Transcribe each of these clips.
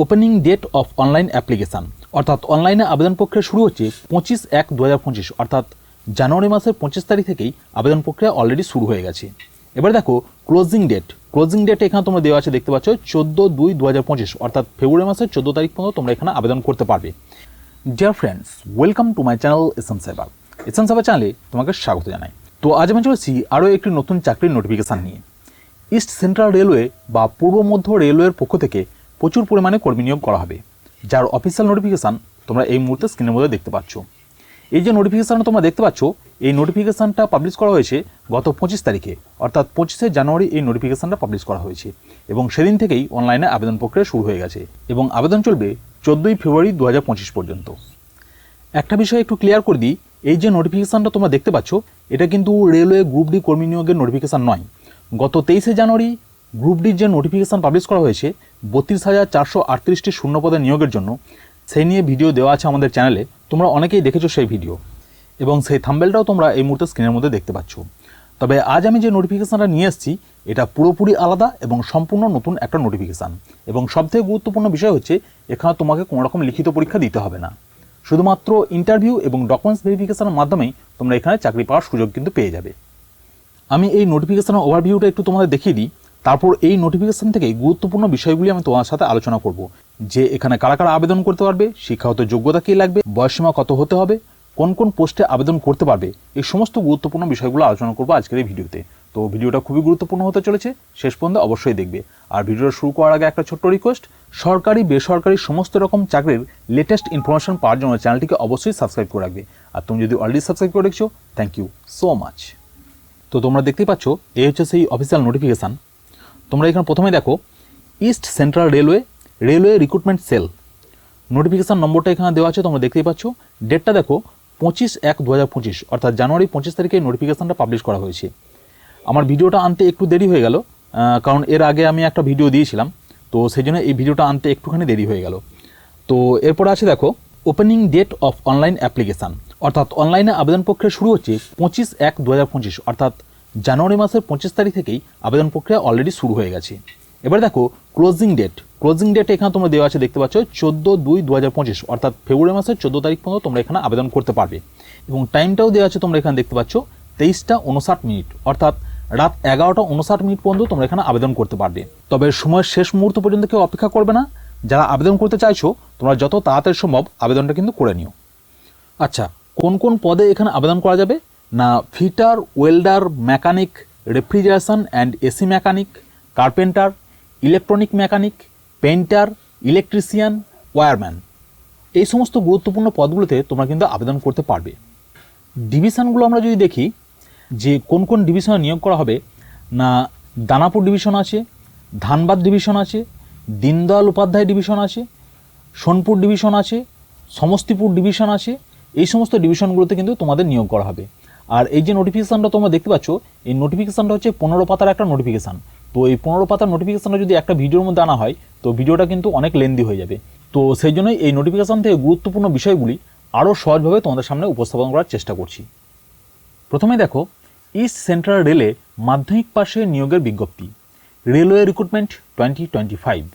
Opening date of online application অর্থাৎ অনলাইনে আবেদন প্রক্রিয়া শুরু হচ্ছে 25/1/2025 অর্থাৎ জানুয়ারি মাসের 25 তারিখ থেকেই আবেদন প্রক্রিয়া অলরেডি শুরু হয়ে গেছে। এবার দেখো ক্লোজিং ডেট এখানে তোমরা দেওয়া আছে দেখতে পাচ্ছ 14/2/2025 অর্থাৎ ফেব্রুয়ারি মাসের 14 তারিখ পর্যন্ত তোমরা এখানে আবেদন করতে পারবে। Dear friends, welcome to my channel SM cyber চ্যানেলে তোমাকে স্বাগত জানাই। তো আজ আমি চলেছি আরও একটি নতুন চাকরির নোটিফিকেশান নিয়ে। ইস্ট সেন্ট্রাল রেলওয়ে বা পূর্ব মধ্য রেলওয়ের পক্ষ থেকে প্রচুর পরিমাণে কর্মী নিয়োগ করা হবে, যার অফিসিয়াল নোটিফিকেশান তোমরা এই মুহূর্তে স্ক্রিনের মধ্যে দেখতে পাচ্ছ। এই যে নোটিফিকেশানটা তোমরা দেখতে পাচ্ছ, এই নোটিফিকেশানটা পাবলিশ করা হয়েছে গত 25 তারিখে অর্থাৎ 25শে জানুয়ারি এই নোটিফিকেশানটা পাবলিশ করা হয়েছে এবং সেদিন থেকেই অনলাইনে আবেদন প্রক্রিয়া শুরু হয়ে গেছে এবং আবেদন চলবে 14ই ফেব্রুয়ারি 2025 পর্যন্ত। একটা বিষয় একটু ক্লিয়ার করে দিই, এই যে নোটিফিকেশানটা তোমরা দেখতে পাচ্ছ এটা কিন্তু রেলওয়ে গ্রুপ ডি কর্মী নিয়োগের নোটিফিকেশান নয়। গত 23শে জানুয়ারি গ্রুপ ডির যে নোটিফিকেশান পাবলিশ করা হয়েছে 32,438টি শূন্যপদে নিয়োগের জন্য, সেই নিয়ে ভিডিও দেওয়া আছে আমাদের চ্যানেলে, তোমরা অনেকেই দেখেছো সেই ভিডিও এবং সেই থাম্বনেলটাও তোমরা এই মুহূর্তে স্ক্রিনের মধ্যে দেখতে পাচ্ছ। তবে আজ আমি যে নোটিফিকেশানটা নিয়ে এসেছি এটা পুরোপুরি আলাদা এবং সম্পূর্ণ নতুন একটা নোটিফিকেশান এবং সবথেকে গুরুত্বপূর্ণ বিষয় হচ্ছে এখানে তোমাকে কোনো রকম লিখিত পরীক্ষা দিতে হবে না, শুধুমাত্র ইন্টারভিউ এবং ডকুমেন্টস ভেরিফিকেশনের মাধ্যমেই তোমরা এখানে চাকরি পাওয়ার সুযোগ কিন্তু পেয়ে যাবে। আমি এই নোটিফিকেশনের ওভারভিউটা একটু তোমাদের দেখিয়ে দিই, তারপর এই নোটিফিকেশন থেকে গুরুত্বপূর্ণ বিষয়গুলি আমি তোমার সাথে আলোচনা করব, যে এখানে কারা কারা আবেদন করতে পারবে, শিক্ষাগত যোগ্যতা কী লাগবে, বয়সসীমা কত হতে হবে, কোন কোন পোস্টে আবেদন করতে পারবে, এই সমস্ত গুরুত্বপূর্ণ বিষয়গুলো আলোচনা করবো আজকের এই ভিডিওতে। তো ভিডিওটা খুবই গুরুত্বপূর্ণ হতে চলেছে, শেষ পর্যন্ত অবশ্যই দেখবে। আর ভিডিওটা শুরু করার আগে একটা ছোট্ট রিকোয়েস্ট, সরকারি বেসরকারি সমস্ত রকম চাকরির লেটেস্ট ইনফরমেশন পাওয়ার জন্য চ্যানেলটিকে অবশ্যই সাবস্ক্রাইব করে রাখবে। আর তুমি যদি অলরেডি সাবস্ক্রাইব করে রেখেছো, থ্যাংক ইউ সো মাচ। তো তোমরা দেখতেই পাচ্ছ এই হচ্ছে সেই অফিসিয়াল নোটিফিকেশান। তোমরা এখানে প্রথমে দেখো east central railway recruitment sell, notification নম্বরটা এখানে দেওয়া আছে, তোমরা দেখতেই পাচ্ছ। ডেটটা দেখো 25/1/2025 অর্থাৎ জানুয়ারি 25 তারিখে নোটিফিকেশানটা পাবলিশ করা হয়েছে। আমার ভিডিওটা আনতে একটু দেরি হয়ে গেল, কারণ এর আগে আমি একটা ভিডিও দিয়েছিলাম, তো সেই জন্য এই ভিডিওটা আনতে একটুখানি দেরি হয়ে গেল। তো এরপর আছে দেখো opening date of online application অর্থাৎ অনলাইনে আবেদন প্রক্রিয়া শুরু হচ্ছে 25/1/2025 অর্থাৎ জানুয়ারি মাসের 25 তারিখ থেকেই আবেদন প্রক্রিয়া অলরেডি শুরু হয়ে গেছে। এবার দেখো ক্লোজিং ডেট এখানে তোমরা দেওয়া আছে দেখতে পাচ্ছ 14/2/2025 অর্থাৎ ফেব্রুয়ারি মাসের 14 তারিখ পর্যন্ত তোমরা এখানে আবেদন করতে পারবে এবং টাইমটাও দেওয়া আছে তোমরা এখানে দেখতে পাচ্ছ 23:59 অর্থাৎ রাত 11:59 পর্যন্ত তোমরা এখানে আবেদন করতে পারবে। তবে সময়ের শেষ মুহূর্ত পর্যন্ত কেউ অপেক্ষা করবে না, যারা আবেদন করতে চাইছো তোমরা যত তাড়াতাড়ি সম্ভব আবেদনটা কিন্তু করে নিও। আচ্ছা, কোন কোন পদে এখানে আবেদন করা যাবে না, fitter, welder, mechanic, refrigeration and AC mechanic, carpenter, electronic mechanic, painter, electrician, wireman, এই সমস্ত গুরুত্বপূর্ণ পদগুলোতে তোমরা কিন্তু আবেদন করতে পারবে। ডিভিশনগুলো আমরা যদি দেখি যে কোন কোন ডিভিশনে নিয়োগ করা হবে না, দানাপুর ডিভিশন আছে, ধানবাদ ডিভিশন আছে, দীনদয়াল উপাধ্যায় ডিভিশন আছে, সোনপুর ডিভিশন আছে, সমস্তিপুর ডিভিশন আছে, এই সমস্ত ডিভিশনগুলোতে কিন্তু তোমাদের নিয়োগ করা হবে। আর এই যে নোটিফিকেশানটা তোমরা দেখতে পাচ্ছ, এই নোটিফিকেশানটা হচ্ছে 15 পাতার একটা নোটিফিকেশান। তো এই 15 পাতার নোটিফিকেশানটা যদি একটা ভিডিওর মধ্যে আনা হয় তো ভিডিওটা কিন্তু অনেক লেন্দি হয়ে যাবে। তো সেই জন্যই এই নোটিফিকেশান থেকে গুরুত্বপূর্ণ বিষয়গুলি আরও সহজভাবে তোমাদের সামনে উপস্থাপন করার চেষ্টা করছি। প্রথমে দেখো ইস্ট সেন্ট্রাল রেলে মাধ্যমিক পাশে নিয়োগের বিজ্ঞপ্তি, রেলওয়ে রিক্রুটমেন্ট 2025।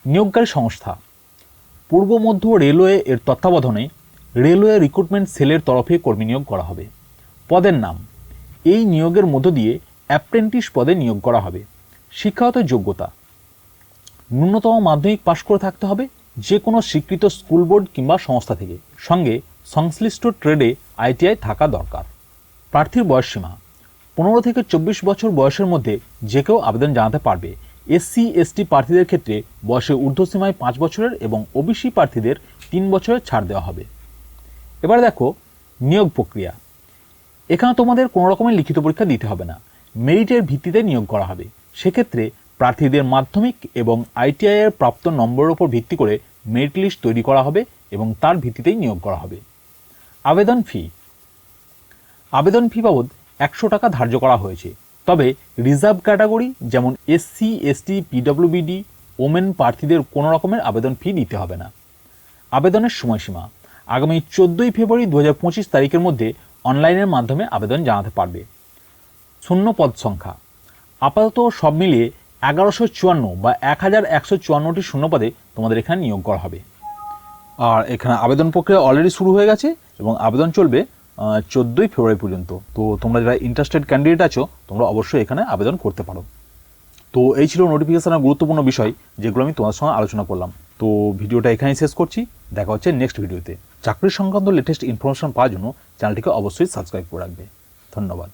নিয়োগকারী সংস্থা পূর্ব মধ্য রেলওয়ে এর তত্ত্বাবধানে রেলওয়ে রিক্রুটমেন্ট সেলের তরফে কর্মী নিয়োগ করা হবে। পদের নাম, এই নিয়োগের মধ্য দিয়ে অ্যাপ্রেন্টিস পদে নিয়োগ করা হবে। শিক্ষাগত যোগ্যতা, ন্যূনতম মাধ্যমিক পাশ করে থাকতে হবে যে কোনো স্বীকৃত স্কুল বোর্ড কিংবা সংস্থা থেকে, সঙ্গে সংশ্লিষ্ট ট্রেডে ITI থাকা দরকার। প্রার্থীর বয়সসীমা 15 থেকে 24 বছর বয়সের মধ্যে যে কেউ আবেদন জানাতে পারবে। SC/ST প্রার্থীদের ক্ষেত্রে বয়সের ঊর্ধ্বসীমায় 5 বছরের এবং OBC প্রার্থীদের 3 বছরের ছাড় দেওয়া হবে। এবার দেখো নিয়োগ প্রক্রিয়া, এখানে তোমাদের কোনো রকমের লিখিত পরীক্ষা দিতে হবে না, মেরিটের ভিত্তিতে নিয়োগ করা হবে। সেক্ষেত্রে প্রার্থীদের মাধ্যমিক এবং ITI এর প্রাপ্ত নম্বরের উপর ভিত্তি করে মেরিট লিস্ট তৈরি করা হবে এবং তার ভিত্তিতেই নিয়োগ করা হবে। আবেদন ফি বাবদ 100 টাকা ধার্য করা হয়েছে, তবে রিজার্ভ ক্যাটাগরি যেমন SC/ST, PWBD, ওমেন প্রার্থীদের কোনো রকমের আবেদন ফি দিতে হবে না। আবেদনের সময়সীমা আগামী 14ই ফেব্রুয়ারি 2025 তারিখের মধ্যে অনলাইনের মাধ্যমে আবেদন জানাতে পারবে। শূন্য পদ সংখ্যা আপাতত সব মিলিয়ে 1154 বা 1154টি শূন্যপদে তোমাদের এখানে নিয়োগ করা হবে। আর এখানে আবেদন প্রক্রিয়া অলরেডি শুরু হয়ে গেছে এবং আবেদন চলবে 14ই ফেব্রুয়ারি পর্যন্ত। তো তোমরা যারা ইন্টারেস্টেড ক্যান্ডিডেট আছো তোমরা অবশ্যই এখানে আবেদন করতে পারো। তো এই ছিল নোটিফিকেশনের গুরুত্বপূর্ণ বিষয় যেগুলো আমি তোমাদের সঙ্গে আলোচনা করলাম। তো ভিডিওটা এখানেই শেষ করছি, দেখা হচ্ছে নেক্সট ভিডিওতে। চাকরির সংক্রান্ত লেটেস্ট ইনফরমেশন পাওয়ার জন্য চ্যানেলটিকে অবশ্যই সাবস্ক্রাইব করে রাখবে। ধন্যবাদ।